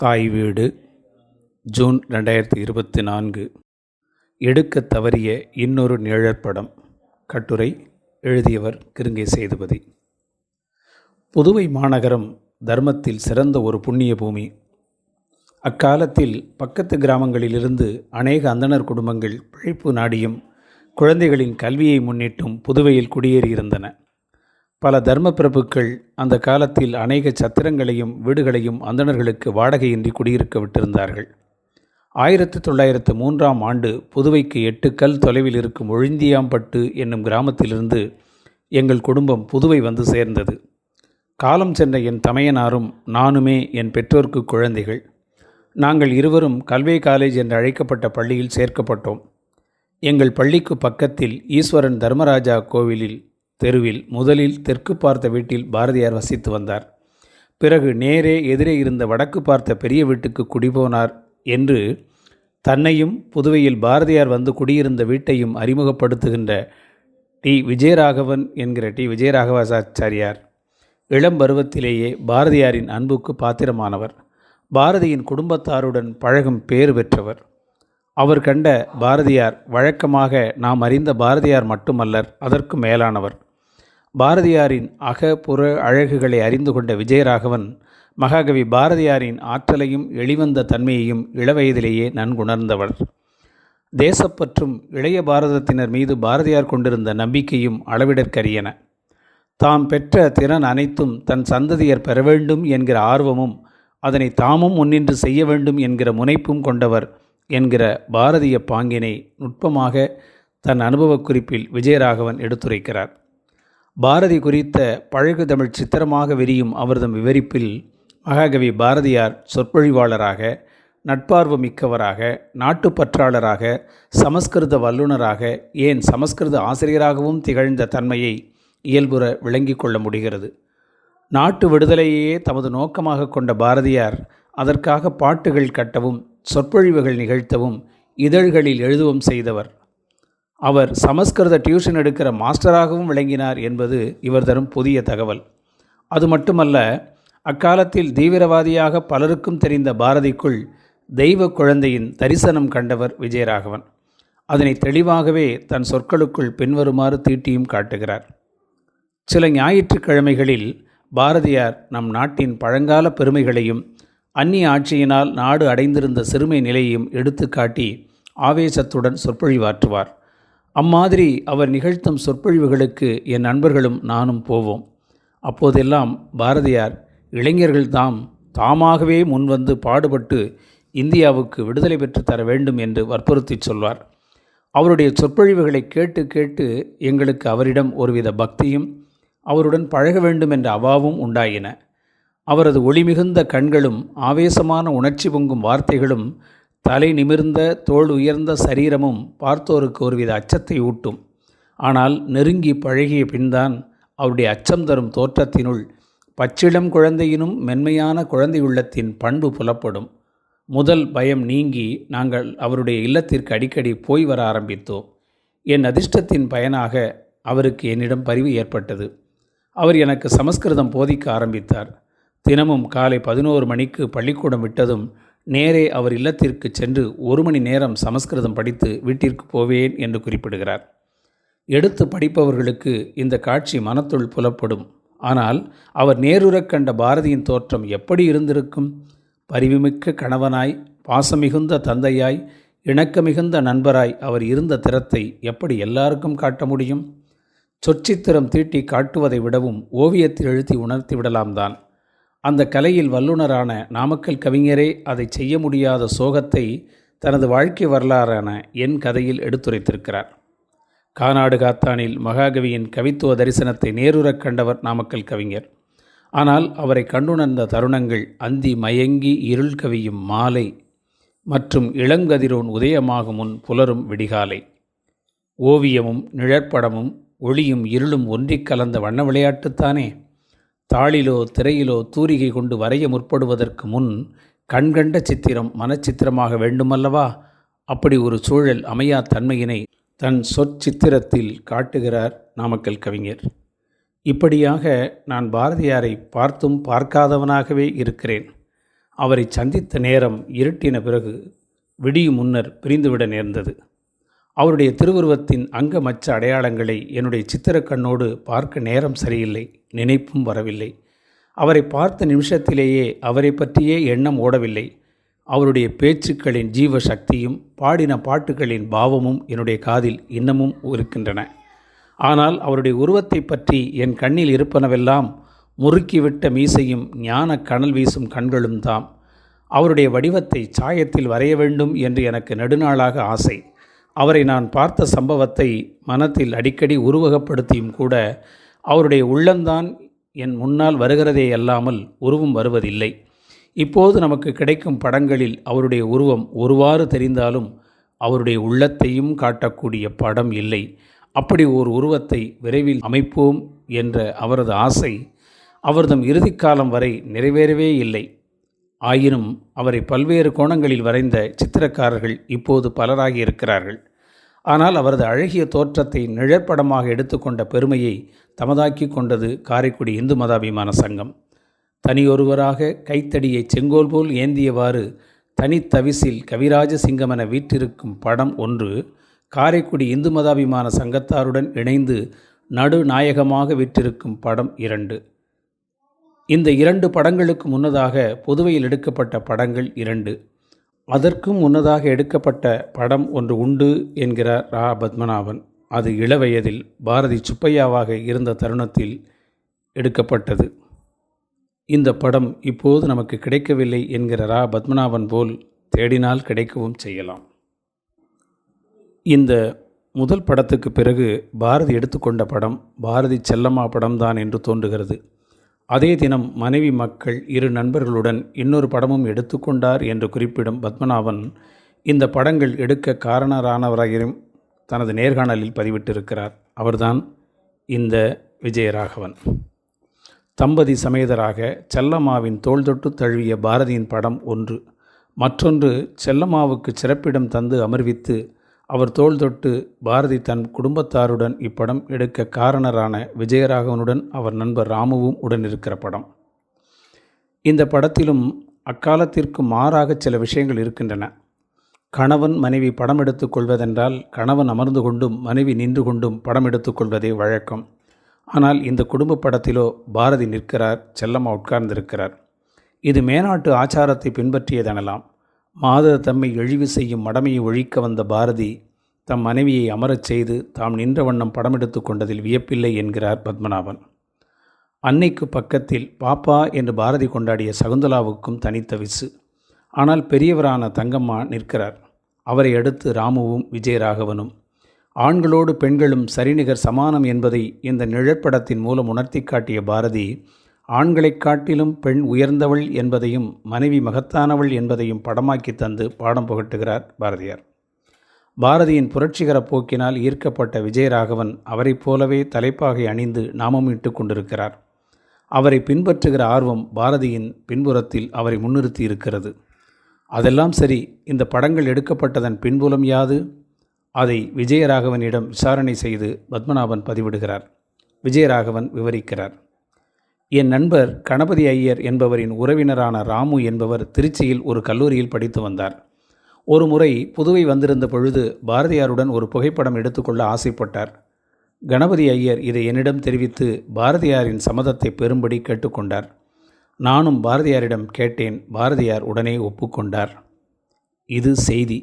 தாய் வீடு ஜூன் 2024. எடுக்க தவறிய இன்னொரு நிழற்படம். கட்டுரை எழுதியவர் கிருங்கை சேதுபதி. புதுவை மாநகரம் தர்மத்தில் சிறந்த ஒரு புண்ணிய பூமி. அக்காலத்தில் பக்கத்து கிராமங்களிலிருந்து அநேக அந்தணர் குடும்பங்கள் பிழைப்பு நாடியும் குழந்தைகளின் கல்வியை முன்னிட்டும் புதுவையில் குடியேறியிருந்தன. பல தர்ம பிரபுக்கள் அந்த காலத்தில் அநேக சத்திரங்களையும் வீடுகளையும் அந்தணர்களுக்கு வாடகையின்றி குடியிருக்க விட்டிருந்தார்கள். 1903ஆம் ஆண்டு புதுவைக்கு 8 கல் தொலைவில் இருக்கும் ஒழிந்தியாம்பட்டு என்னும் கிராமத்திலிருந்து எங்கள் குடும்பம் புதுவை வந்து சேர்ந்தது. காலம் சென்ற என் தமையனாரும் நானுமே என் பெற்றோருக்கு குழந்தைகள். நாங்கள் இருவரும் கல்வே காலேஜ் என்று அழைக்கப்பட்ட பள்ளியில் சேர்க்கப்பட்டோம். எங்கள் பள்ளிக்கு பக்கத்தில் ஈஸ்வரன் தர்மராஜா கோவிலில் தெருவில் முதலில் தெற்கு பார்த்த வீட்டில் பாரதியார் வசித்து வந்தார். பிறகு நேரே எதிரே இருந்த வடக்கு பார்த்த பெரிய வீட்டுக்கு குடிபோனார் என்று தன்னையும் புதுவையில் பாரதியார் வந்து குடியிருந்த வீட்டையும் அறிமுகப்படுத்துகின்ற விஜயராகவன் என்கிற விஜயராகவாச்சாரியார் இளம் பருவத்திலேயே பாரதியாரின் அன்புக்கு பாத்திரமானவர். பாரதியின் குடும்பத்தாருடன் பழகும் பேறு பெற்றவர். அவர் கண்ட பாரதியார் வழக்கமாக நாம் அறிந்த பாரதியார் மட்டுமல்லர், அதற்கு மேலானவர். பாரதியாரின் அகப்புற அழகுகளை அறிந்து கொண்ட விஜயராகவன் மகாகவி பாரதியாரின் ஆற்றலையும் எளிவந்த தன்மையையும் இளவயதிலேயே நன்குணர்ந்தவர். தேசப்பற்றும் இளைய பாரதத்தினர் மீது பாரதியார் கொண்டிருந்த நம்பிக்கையும் அளவிடற்கரியன. தாம் பெற்ற திறன் அனைத்தும் தன் சந்ததியர் பெற வேண்டும் என்கிற ஆர்வமும் அதனை தாமும் முன்னின்று செய்ய வேண்டும் என்கிற முனைப்பும் கொண்டவர் என்கிற பாரதிய பாங்கினை நுட்பமாக தன் அனுபவக் குறிப்பில் விஜயராகவன் எடுத்துரைக்கிறார். பாரதி குறித்த பழகு தமிழ் சித்திரமாக விரியும் அவர்தம் விவரிப்பில் மகாகவி பாரதியார் சொற்பொழிவாளராக, நட்பார்வ மிக்கவராக, நாட்டுப்பற்றாளராக, சமஸ்கிருத வல்லுநராக, ஏன் சமஸ்கிருத ஆசிரியராகவும் திகழ்ந்த தன்மையை இயல்புற விளங்கி கொள்ள முடிகிறது. நாட்டு விடுதலையே தமது நோக்கமாக கொண்ட பாரதியார் அதற்காக பாட்டுகள் கட்டவும் சொற்பொழிவுகள் நிகழ்த்தவும் இதழ்களில் எழுதவும் செய்தவர். அவர் சமஸ்கிருத டியூஷன் எடுக்கிற மாஸ்டராகவும் விளங்கினார் என்பது இவர் தரும் புதிய தகவல். அது மட்டுமல்ல, அக்காலத்தில் தீவிரவாதியாக பலருக்கும் தெரிந்த பாரதிக்குள் தெய்வ குழந்தையின் தரிசனம் கண்டவர் விஜயராகவன். அதனை தெளிவாகவே தன் சொற்களுக்குள் பின்வருமாறு தீட்டியும் காட்டுகிறார். சில ஞாயிற்றுக்கிழமைகளில் பாரதியார் நம் நாட்டின் பழங்கால பெருமைகளையும் அந்நிய ஆட்சியினால் நாடு அடைந்திருந்த சிறுமை நிலையையும் எடுத்து காட்டி ஆவேசத்துடன் சொற்பொழிவாற்றுவார். அம்மாதிரி அவர் நிகழ்த்தும் சொற்பொழிவுகளுக்கு என் நண்பர்களும் நானும் போவோம். அப்போதெல்லாம் பாரதியார் இளைஞர்கள் தாமாகவே முன்வந்து பாடுபட்டு இந்தியாவுக்கு விடுதலை பெற்று தர வேண்டும் என்று வற்புறுத்தி சொல்வார். அவருடைய சொற்பொழிவுகளை கேட்டு கேட்டு எங்களுக்கு அவரிடம் ஒருவித பக்தியும் அவருடன் பழக வேண்டும் என்ற அவாவும் உண்டாயின. அவரது ஒளிமிகுந்த கண்களும் ஆவேசமான உணர்ச்சி பொங்கும் வார்த்தைகளும் தலை நிமிர்ந்த தோள் உயர்ந்த சரீரமும் பார்த்தோருக்கு ஒருவித அச்சத்தை ஊட்டும். ஆனால் நெருங்கி பழகிய பின்தான் அவருடைய அச்சம் தரும் தோற்றத்தினுள் பச்சிளம் குழந்தையினும் மென்மையான குழந்தை உள்ளத்தின் பண்பு புலப்படும். முதல் பயம் நீங்கி நாங்கள் அவருடைய இல்லத்திற்கு அடிக்கடி போய் வர ஆரம்பித்தோம். என் அதிர்ஷ்டத்தின் பயனாக அவருக்கு என்னிடம் பரிவு ஏற்பட்டது. அவர் எனக்கு சமஸ்கிருதம் போதிக்க ஆரம்பித்தார். தினமும் காலை 11 மணிக்கு பள்ளிக்கூடம் விட்டதும் நேரே அவர் இல்லத்திற்கு சென்று 1 மணி நேரம் சமஸ்கிருதம் படித்து வீட்டிற்கு போவேன் என்று குறிப்பிடுகிறார். எடுத்து படிப்பவர்களுக்கு இந்த காட்சி மனத்துள் புலப்படும். ஆனால் அவர் நேருறக் கண்ட பாரதியின் தோற்றம் எப்படி இருந்திருக்கும்? பரிவுமிக்க கணவனாய், பாசமிகுந்த தந்தையாய், இணக்கமிகுந்த நண்பராய் அவர் இருந்த திறத்தை எப்படி எல்லாருக்கும் காட்ட முடியும்? சொற்சித்திரம் தீட்டி காட்டுவதை விடவும் ஓவியத்தில் எழுதி உணர்த்தி விடலாம்தான். அந்த கலையில் வல்லுநரான நாமக்கல் கவிஞரே அதை செய்ய முடியாத சோகத்தை தனது வாழ்க்கை வரலாறான என் கதையில் எடுத்துரைத்திருக்கிறார். கானாடு காத்தானில் மகாகவியின் கவித்துவ தரிசனத்தை நேருறக் கண்டவர் நாமக்கல் கவிஞர். ஆனால் அவரை கண்டுணர்ந்த தருணங்கள் அந்தி மயங்கி இருள் கவியும் மாலை மற்றும் இளங்கதிரோன் உதயமாகும் முன் புலரும் விடிகாலை. ஓவியமும் நிழற்படமும் ஒளியும் இருளும் ஒன்றிக் கலந்த வண்ண விளையாட்டுத்தானே. தாளிலோ திரையிலோ தூரிகை கொண்டு வரைய முற்படுவதற்கு முன் கண்கண்ட சித்திரம் மனச்சித்திரமாக வேண்டுமல்லவா? அப்படி ஒரு சூழல் அமையா தன்மையினை தன் சொற்சித்திரத்தில் காட்டுகிறார் நாமக்கல் கவிஞர். இப்படியாக நான் பாரதியாரை பார்த்தும் பார்க்காதவனாகவே இருக்கிறேன். அவரை சந்தித்த நேரம் இருட்டின பிறகு விடியும் முன்னர் பிரிந்துவிட நேர்ந்தது. அவருடைய திருவுருவத்தின் அங்க மச்ச அடையாளங்களை என்னுடைய சித்திரக்கண்ணோடு பார்க்க நேரம் சரியில்லை, நினைப்பும் வரவில்லை. அவரை பார்த்த நிமிஷத்திலேயே அவரை பற்றியே எண்ணம் ஓடவில்லை. அவருடைய பேச்சுக்களின் ஜீவ சக்தியும் பாடின பாட்டுகளின் பாவமும் என்னுடைய காதில் இன்னமும் இருக்கின்றன. ஆனால் அவருடைய உருவத்தை பற்றி என் கண்ணில் இருப்பனவெல்லாம் முறுக்கிவிட்ட மீசையும் ஞான கனல் வீசும் கண்களும் தாம். அவருடைய வடிவத்தை சாயத்தில் வரைய வேண்டும் என்று எனக்கு நெடுநாளாக ஆசை. அவரை நான் பார்த்த சம்பவத்தை மனத்தில் அடிக்கடி உருவகப்படுத்தியும் கூட அவருடைய உள்ளந்தான் என் முன்னால் வருகிறதே அல்லாமல் உருவம் வருவதில்லை. இப்போது நமக்கு கிடைக்கும் படங்களில் அவருடைய உருவம் ஒருவாறு தெரிந்தாலும் அவருடைய உள்ளத்தையும் காட்டக்கூடிய படம் இல்லை. அப்படி ஒரு உருவத்தை விரைவில் அமைப்போம் என்ற அவரது ஆசை அவர்தம் இறுதிக்காலம் வரை நிறைவேறவே இல்லை. ஆயினும் அவரை பல்வேறு கோணங்களில் வரைந்த சித்திரக்காரர்கள் இப்போது பலராகி இருக்கிறார்கள். ஆனால் அவரது அழகிய தோற்றத்தை நிழற்படமாக எடுத்துக்கொண்ட பெருமையை தமதாக்கி கொண்டது காரைக்குடி இந்து மதாபிமான சங்கம். தனியொருவராக கைத்தடியை செங்கோல் போல் ஏந்தியவாறு தனித்தவிசில் கவிராஜ சிங்கமென வீற்றிருக்கும் படம் ஒன்று காரைக்குடி இந்து மதாபிமான சங்கத்தாருடன் இணைந்து நடுநாயகமாக விற்றிருக்கும் படம் 2. இந்த 2 படங்களுக்கு முன்னதாக புதுவையில் எடுக்கப்பட்ட படங்கள் 2. அதற்கும் முன்னதாக எடுக்கப்பட்ட படம் ஒன்று உண்டு என்கிறார் ரா. பத்மநாபன். அது இளவயதில் பாரதி சுப்பையாவாக இருந்த தருணத்தில் எடுக்கப்பட்டது. இந்த படம் இப்போது நமக்கு கிடைக்கவில்லை என்கிற ரா. பத்மநாபன் போல் தேடினால் கிடைக்கவும் செய்யலாம். இந்த முதல் படத்துக்கு பிறகு பாரதி எடுத்துக்கொண்ட படம் பாரதி செல்லம்மா படம்தான் என்று தோன்றுகிறது. அதே தினம் மனைவி மக்கள் 2 நண்பர்களுடன் இன்னொரு படமும் எடுத்துக்கொண்டார் என்று குறிப்பிடும் பத்மநாபன் இந்த படங்கள் எடுக்க காரணரானவரையும் தனது நேர்காணலில் பதிவிட்டிருக்கிறார். அவர்தான் இந்த விஜயராகவன். தம்பதி சமேதராக செல்லம்மாவின் தோள் தொட்டு தழுவிய பாரதியின் படம் ஒன்று. மற்றொன்று செல்லம்மாவுக்கு சிறப்பிடம் தந்து அமர்வித்து அவர் தோள் தொட்டு பாரதி தன் குடும்பத்தாருடன் இப்படம் எடுக்க காரணரான விஜயராகவனுடன் அவர் நண்பர் ராமுவும் உடன் இருக்கிற படம். இந்த படத்திலும் அக்காலத்திற்கு மாறாக சில விஷயங்கள் இருக்கின்றன. கணவன் மனைவி படம் எடுத்துக்கொள்வதென்றால் கணவன் அமர்ந்து கொண்டும் மனைவி நின்று கொண்டும் படம் எடுத்துக்கொள்வதே வழக்கம். ஆனால் இந்த குடும்ப படத்திலோ பாரதி நிற்கிறார், செல்லம்மா உட்கார்ந்திருக்கிறார். இது மேனாட்டு ஆச்சாரத்தை பின்பற்றியதெனலாம். மாதர் தம்மை இழிவு செய்யும் மடமையை ஒழிக்க வந்த பாரதி தம் மனைவியை அமரச் செய்து தாம் நின்ற வண்ணம் படம் எடுத்து கொண்டதில் வியப்பில்லை என்கிறார் பத்மநாபன். அன்னைக்கு பக்கத்தில் பாப்பா என்று பாரதி கொண்டாடிய சகுந்தலாவுக்கும் தனித்த விசு. ஆனால் பெரியவரான தங்கம்மா நிற்கிறார். அவரை அடுத்து ராமுவும் விஜயராகவனும். ஆண்களோடு பெண்களும் சரிநிகர் சமானம் என்பதை இந்த நிழற்படத்தின் மூலம் உணர்த்தி காட்டிய பாரதி ஆண்களைக் காட்டிலும் பெண் உயர்ந்தவள் என்பதையும் மனைவி மகத்தானவள் என்பதையும் படமாக்கி தந்து பாடம் புகட்டுகிறார் பாரதியார். பாரதியின் புரட்சிகர போக்கினால் ஈர்க்கப்பட்ட விஜயராகவன் அவரைப் போலவே தலைப்பாகை அணிந்து நாமம் இட்டு கொண்டிருக்கிறார். அவரை பின்பற்றுகிற ஆர்வம் பாரதியின் பின்புறத்தில் அவரை முன்னிறுத்தி இருக்கிறது. அதெல்லாம் சரி, இந்த படங்கள் எடுக்கப்பட்டதன் பின்புலம் யாது? அதை விஜயராகவனிடம் விசாரணை செய்து பத்மநாபன் பதிவிடுகிறார். விஜயராகவன் விவரிக்கிறார். என் நண்பர் கணபதி ஐயர் என்பவரின் உறவினரான ராமு என்பவர் திருச்சியில் ஒரு கல்லூரியில் படித்து வந்தார். ஒரு முறை புதுவை வந்திருந்த பொழுது பாரதியாருடன் ஒரு புகைப்படம் எடுத்துக்கொள்ள ஆசைப்பட்டார். கணபதி ஐயர் இதை என்னிடம் தெரிவித்து பாரதியாரின் சம்மதத்தை பெறும்படி கேட்டுக்கொண்டார். நானும் பாரதியாரிடம் கேட்டேன். பாரதியார் உடனே ஒப்புக்கொண்டார். இது செய்தி.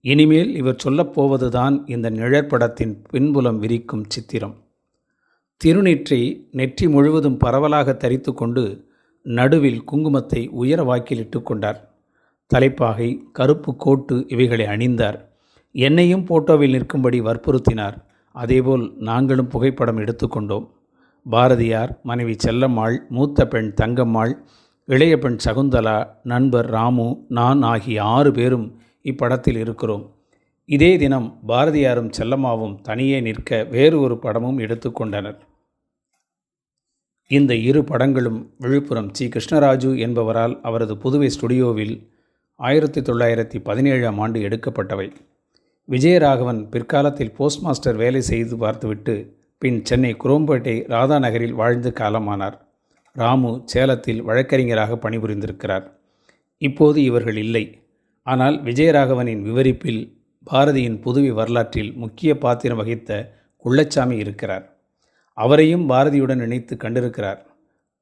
இனிமேல் இவர் சொல்லப்போவதுதான் இந்த நிழற்படத்தின் பின்புலம் விரிக்கும் சித்திரம். திருநீற்றை நெற்றி முழுவதும் பரவலாக தரித்து கொண்டு நடுவில் குங்குமத்தை உயர வாக்கிலிட்டு கொண்டார். தலைப்பாகை, கருப்பு கோட்டு இவைகளை அணிந்தார். என்னையும் போட்டோவில் நிற்கும்படி வற்புறுத்தினார். அதேபோல் நாங்களும் புகைப்படம் எடுத்துக்கொண்டோம். பாரதியார், மனைவி செல்லம்மாள், மூத்த பெண் தங்கம்மாள், இளைய பெண் சகுந்தலா, நண்பர் ராமு, நான் ஆகிய 6 பேரும் இப்படத்தில் இருக்கிறோம். இதே தினம் பாரதியாரும் செல்லம்மாவும் தனியே நிற்க வேறு ஒரு படமும் எடுத்துக்கொண்டனர். இந்த 2 படங்களும் விழுப்புரம் சி. கிருஷ்ணராஜு என்பவரால் அவரது புதுவை ஸ்டுடியோவில் 1917ஆம் ஆண்டு எடுக்கப்பட்டவை. விஜயராகவன் பிற்காலத்தில் போஸ்ட் மாஸ்டர் வேலை செய்து பார்த்துவிட்டு பின் சென்னை குரோம்பேட்டை ராதா நகரில் வாழ்ந்து காலமானார். ராமு சேலத்தில் வழக்கறிஞராக பணிபுரிந்திருக்கிறார். இப்போது இவர்கள் இல்லை. ஆனால் விஜயராகவனின் விவரிப்பில் பாரதியின் புதுவை வரலாற்றில் முக்கிய பாத்திரம் வகித்த குள்ளச்சாமி இருக்கிறார். அவரையும் பாரதியுடன் இணைத்து கண்டிருக்கிறார்.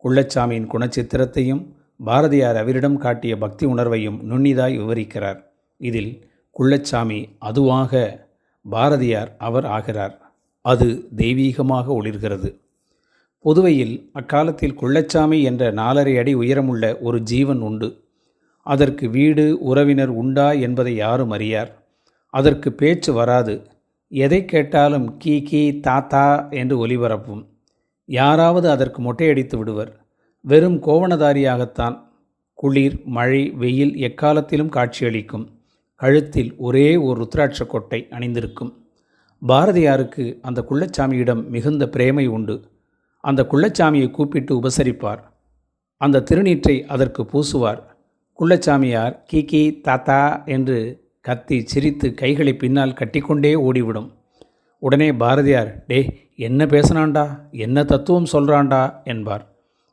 குள்ளச்சாமியின் குணச்சித்திரத்தையும் பாரதியார் அவரிடம் காட்டிய பக்தி உணர்வையும் நுண்ணிதாய் விவரிக்கிறார். இதில் குள்ளச்சாமி அதுவாக, பாரதியார் அவர் ஆகிறார். அது தெய்வீகமாக ஒளிர்கிறது. புதுவையில் அக்காலத்தில் குள்ளச்சாமி என்ற 4½ அடி உயரமுள்ள ஒரு ஜீவன் உண்டு. அதற்கு வீடு உறவினர் உண்டா என்பதை யாரும் அறியார். அதற்கு பேச்சு வராது. எதை கேட்டாலும் கீ கீ தாத்தா என்று ஒலிபரப்பும். யாராவது அதற்கு மொட்டையடித்து விடுவர். வெறும் கோவணதாரியாகத்தான். குளிர் மழை வெயில் எக்காலத்திலும் காட்சியளிக்கும். கழுத்தில் ஒரே ஒரு ருத்ராட்ச கொட்டை அணிந்திருக்கும். பாரதியாருக்கு அந்த குள்ளச்சாமியிடம் மிகுந்த பிரேமை உண்டு. அந்த குள்ளச்சாமியை கூப்பிட்டு உபசரிப்பார். அந்த திருநீற்றை அதற்கு பூசுவார். குள்ளச்சாமியார் கீ கீ தாத்தா என்று கத்தி சிரித்து கைகளை பின்னால் கட்டிக்கொண்டே ஓடிவிடும். உடனே பாரதியார், டே என்ன பேசினான்டா, என்ன தத்துவம் சொல்கிறான்டா என்பார்.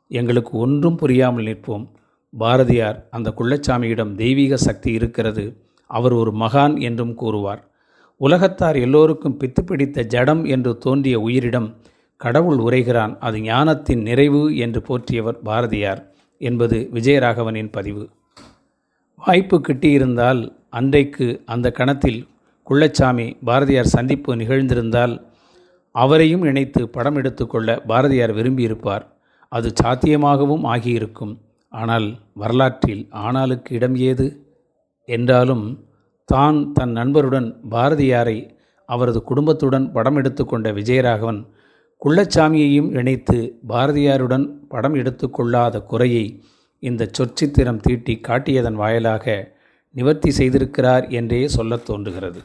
எங்களுக்கு ஒன்றும் புரியாமல் நிற்போம். பாரதியார் அந்த குள்ளச்சாமியிடம் தெய்வீக சக்தி இருக்கிறது, அவர் ஒரு மகான் என்றும் கூறுவார். உலகத்தார் எல்லோருக்கும் பித்து பிடித்த ஜடம் என்று தோன்றிய உயிரிடம் கடவுள் உரைகிறான், அது ஞானத்தின் நிறைவு என்று போற்றியவர் பாரதியார் என்பது விஜயராகவனின் பதிவு. வாய்ப்பு கிட்டியிருந்தால் அன்றைக்கு அந்த கணத்தில் குள்ளச்சாமி பாரதியார் சந்திப்பு நிகழ்ந்திருந்தால் அவரையும் இணைத்து படம் எடுத்துக்கொள்ள பாரதியார் விரும்பியிருப்பார். அது சாத்தியமாகவும் ஆகியிருக்கும். ஆனால் வரலாற்றில் ஆனாலுக்கு இடம் ஏது? என்றாலும் தான் தன் நண்பருடன் பாரதியாரை அவரது குடும்பத்துடன் படம் எடுத்துக்கொண்ட விஜயராகவன் குள்ளச்சாமியையும் இணைத்து பாரதியாருடன் படம் எடுத்துக்கொள்ளாத குறையை இந்த சொற்சித்திரம் தீட்டி காட்டியதன் வாயிலாக நிவர்த்தி செய்திருக்கிறார் என்றே சொல்லத் தோன்றுகிறது.